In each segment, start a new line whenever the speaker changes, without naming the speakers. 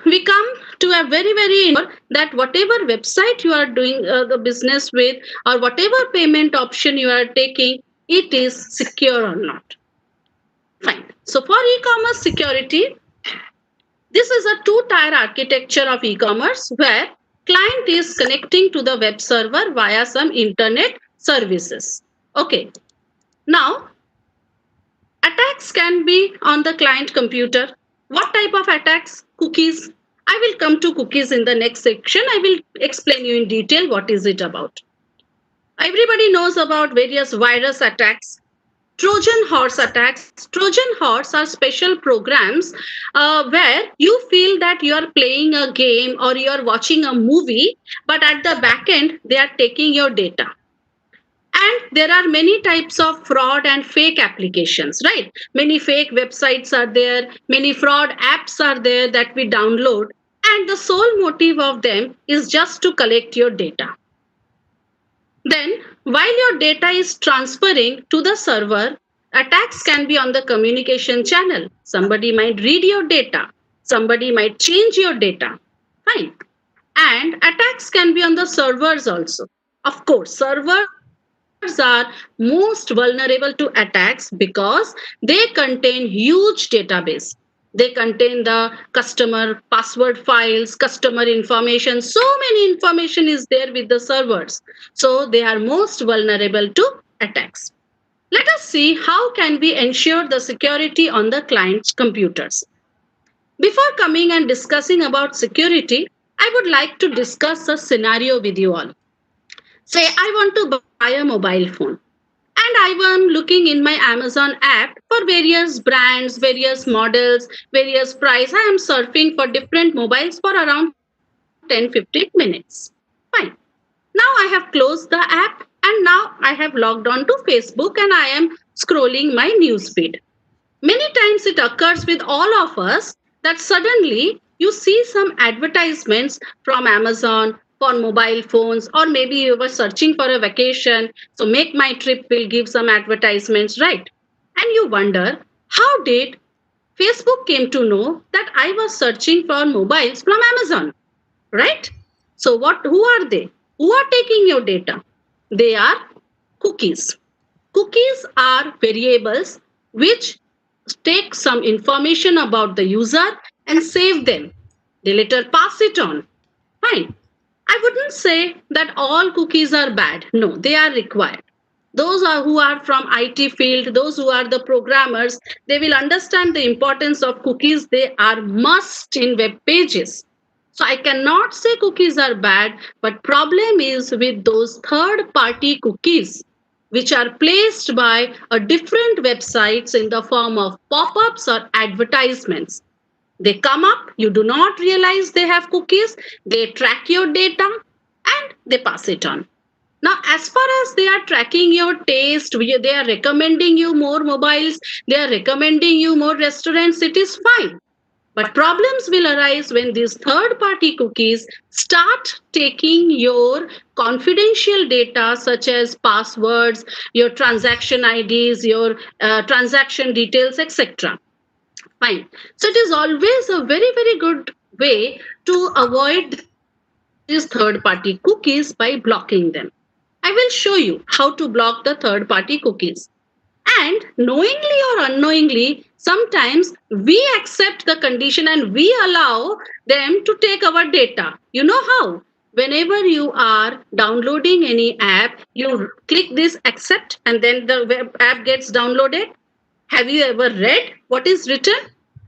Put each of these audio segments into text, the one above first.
we come to a very that whatever website you are doing the business with, or whatever payment option you are taking, it is secure or not. Fine. So for e-commerce security, this is a two-tier architecture of e-commerce where client is connecting to the web server via some internet services. Okay. Now, attacks can be on the client computer. What type of attacks? Cookies. I will come to cookies in the next section. I will explain you in detail what is it about. Everybody knows about various virus attacks, Trojan horse attacks. Trojan horse are special programs where you feel that you are playing a game or you are watching a movie, but at the back end, they are taking your data. And there are many types of fraud and fake applications, right? Many fake websites are there, many fraud apps are there that we download. And the sole motive of them is just to collect your data. Then, while your data is transferring to the server, attacks can be on the communication channel. Somebody might read your data, somebody might change your data. Fine. And attacks can be on the servers also. Of course, servers are most vulnerable to attacks because they contain huge database. They contain the customer password files, customer information. So many information is there with the servers. So they are most vulnerable to attacks. Let us see how can we ensure the security on the client's computers. Before coming and discussing about security, I would like to discuss a scenario with you all. Say I want to buy a mobile phone and I am looking in my Amazon app for various brands, various models, various price. I am surfing for different mobiles for around 10-15 minutes. Fine. Now I have closed the app and now I have logged on to Facebook and I am scrolling my newsfeed. Many times it occurs with all of us that suddenly you see some advertisements from Amazon for mobile phones, or maybe you were searching for a vacation. So Make My Trip will give some advertisements, right? And you wonder, how did Facebook came to know that I was searching for mobiles from Amazon, right? So who are they? Who are taking your data? They are cookies. Cookies are variables which take some information about the user and save them. They later pass it on. Fine. I wouldn't say that all cookies are bad. No, they are required. Those who are from IT field, those who are the programmers, they will understand the importance of cookies. They are must in web pages. So I cannot say cookies are bad, but problem is with those third party cookies which are placed by a different websites in the form of pop-ups or advertisements. They come up, you do not realize they have cookies, they track your data and they pass it on. Now, as far as they are tracking your taste, they are recommending you more mobiles, they are recommending you more restaurants, it is fine. But problems will arise when these third-party cookies start taking your confidential data such as passwords, your transaction IDs, your transaction details, etc. Fine. So it is always a very good way to avoid these third-party cookies by blocking them. I will show you how to block the third-party cookies. And knowingly or unknowingly, sometimes we accept the condition and we allow them to take our data. You know how? Whenever you are downloading any app, you click this accept and then the web app gets downloaded. Have you ever read what is written?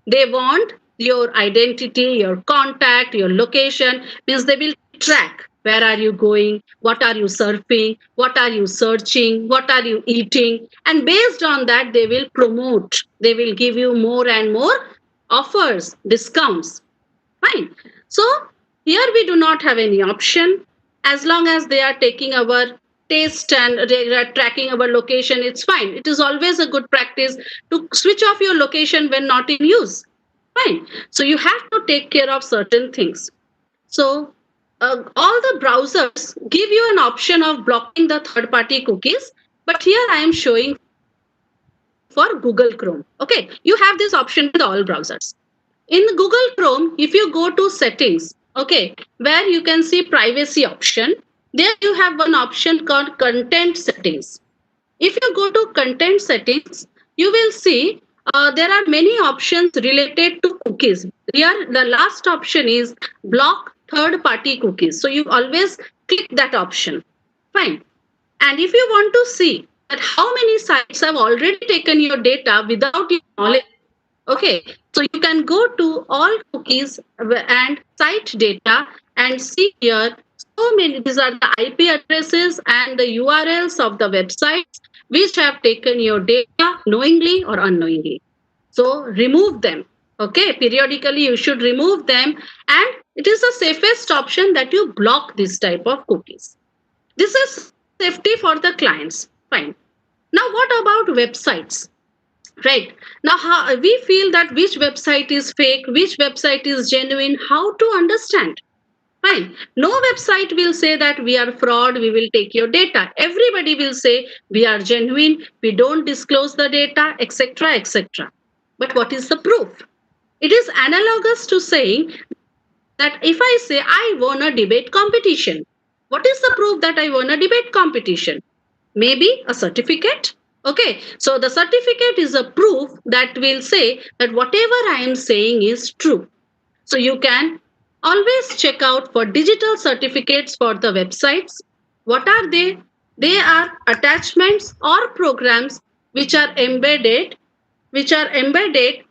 They want your identity, your contact, your location, means they will track where are you going, what are you surfing, what are you searching, what are you eating, and based on that they will promote, they will give you more and more offers, discounts. Fine. So here we do not have any option. As long as they are taking our taste and they are tracking our location, it's fine. It is always a good practice to switch off your location when not in use. Fine. So you have to take care of certain things. So all the browsers give you an option of blocking the third party cookies, but here I am showing for Google Chrome. Okay, you have this option with all browsers. In Google Chrome, if you go to settings, okay, where you can see privacy option, there you have one option called content settings. If you go to content settings, you will see there are many options related to cookies. Here, the last option is block third party cookies. So you always click that option. Fine. And if you want to see that how many sites have already taken your data without your knowledge, okay, so you can go to all cookies and site data and see here so many. These are the IP addresses and the URLs of the websites which have taken your data knowingly or unknowingly. So remove them. Okay, periodically you should remove them, and it is the safest option that you block this type of cookies. This is safety for the clients. Fine. Now, what about websites? Right. Now, how we feel that which website is fake, which website is genuine, how to understand? Fine. No website will say that we are fraud, we will take your data. Everybody will say we are genuine, we don't disclose the data, etc., etc. But what is the proof? It is analogous to saying that if I say I won a debate competition, what is the proof that I won a debate competition? Maybe a certificate. Okay, so the certificate is a proof that will say that whatever I am saying is true. So you can always check out for digital certificates for the websites. What are they? They are attachments or programs which are embedded,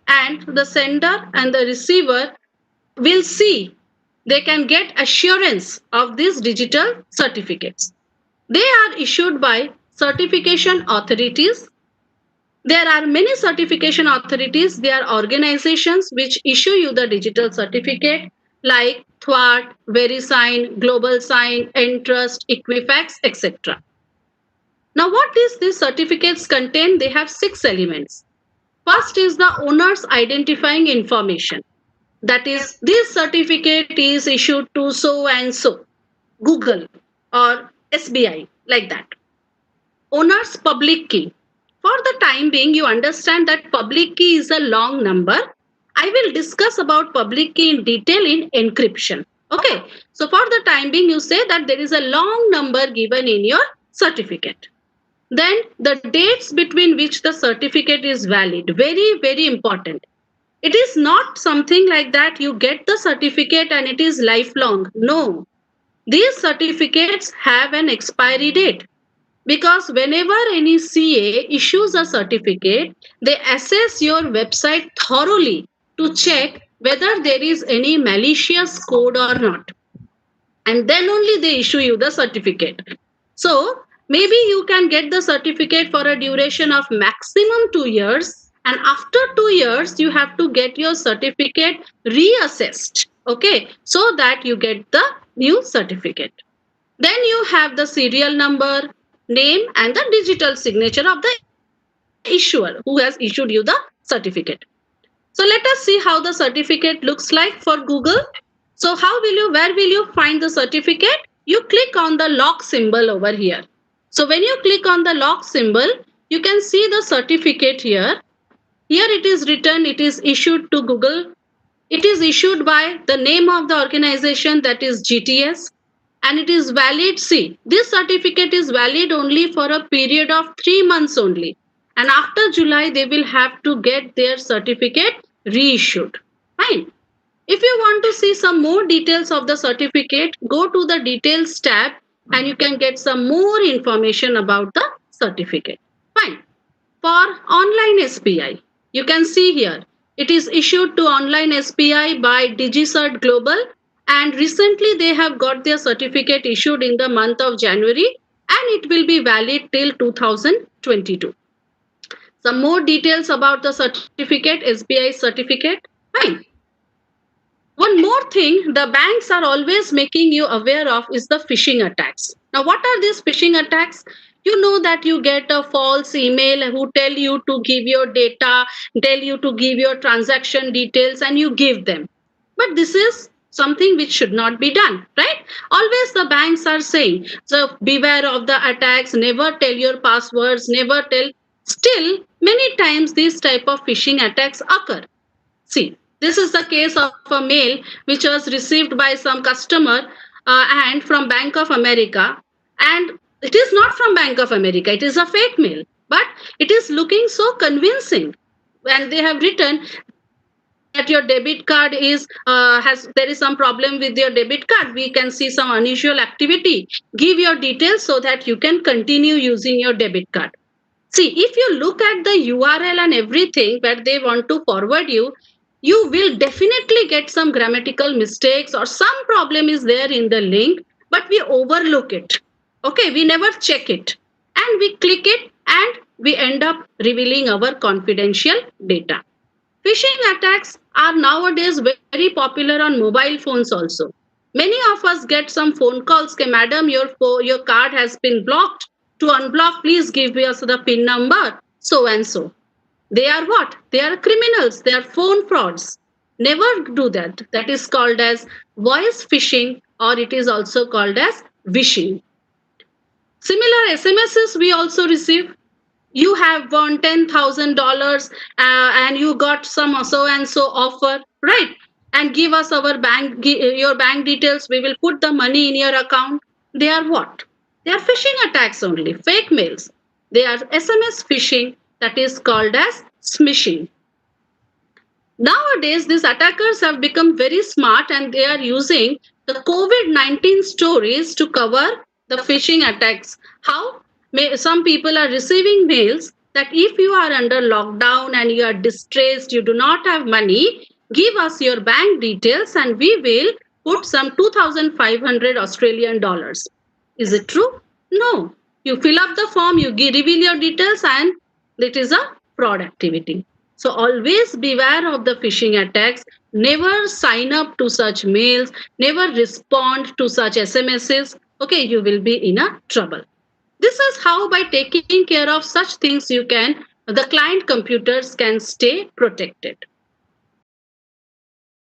and the sender and the receiver will see, they can get assurance of these digital certificates. They are issued by certification authorities. There are many certification authorities. They are organizations which issue you the digital certificate like THWAT, VeriSign, GlobalSign, Entrust, Equifax, etc. Now, what is these certificates contain? They have 6 elements. First is the owner's identifying information. That is, this certificate is issued to so and so, Google or SBI, like that. Owner's public key. For the time being, you understand that public key is a long number. I will discuss about public key in detail in encryption. Okay, so for the time being, you say that there is a long number given in your certificate. Then the dates between which the certificate is valid, very, very important. It is not something like that you get the certificate and it is lifelong. No, these certificates have an expiry date, because whenever any CA issues a certificate, they assess your website thoroughly to check whether there is any malicious code or not, and then only they issue you the certificate. So maybe you can get the certificate for a duration of maximum 2 years, and after 2 years you have to get your certificate reassessed, okay, so that you get the new certificate. Then you have the serial number, name, and the digital signature of the issuer who has issued you the certificate. So let us see how the certificate looks like for Google. So where will you find the certificate? You click on the lock symbol over here. So when you click on the lock symbol, you can see the certificate here. Here it is written, it is issued to Google. It is issued by the name of the organization, that is GTS, and it is valid. See, this certificate is valid only for a period of 3 months only. And after July, they will have to get their certificate reissued. Fine. If you want to see some more details of the certificate, go to the details tab and you can get some more information about the certificate. Fine. For online SPI, you can see here, it is issued to online SPI by DigiCert Global, and recently they have got their certificate issued in the month of January, and it will be valid till 2022. Some more details about the certificate, SBI certificate. Fine. One more thing the banks are always making you aware of is the phishing attacks. Now, what are these phishing attacks? You know that you get a false email who tell you to give your data, tell you to give your transaction details, and you give them. But this is something which should not be done, right? Always the banks are saying, so beware of the attacks, never tell your passwords, never tell. Still, many times these type of phishing attacks occur. See, This is the case of a mail which was received by some customer and from Bank of America. And it is not from Bank of America, it is a fake mail. But it is looking so convincing. And they have written that your debit card is has there is some problem with your debit card, we can see some unusual activity, give your details so that you can continue using your debit card. See, if you look at the URL and everything that they want to forward you, you will definitely get some grammatical mistakes or some problem is there in the link, but we overlook it. Okay, we never check it. And we click it and we end up revealing our confidential data. Phishing attacks are nowadays very popular on mobile phones also. Many of us get some phone calls, okay, madam, your card has been blocked. To unblock, please give us the PIN number, so and so. They are what? They are criminals. They are phone frauds. Never do that. That is called as voice phishing, or it is also called as vishing. Similar SMSs we also receive. You have won $10,000 and you got some so and so offer, right? And give us your bank details. We will put the money in your account. They are what? They are phishing attacks only, fake mails. They are SMS phishing, that is called as smishing. Nowadays, these attackers have become very smart and they are using the COVID-19 stories to cover the phishing attacks. How? Some people are receiving mails that if you are under lockdown and you are distressed, you do not have money, give us your bank details and we will put some 2,500 Australian dollars. Is it true? No. You fill up the form, you reveal your details, and it is a fraud activity. So always beware of the phishing attacks. Never sign up to such mails. Never respond to such SMSs. Okay, you will be in a trouble. This is how, by taking care of such things, the client computers can stay protected.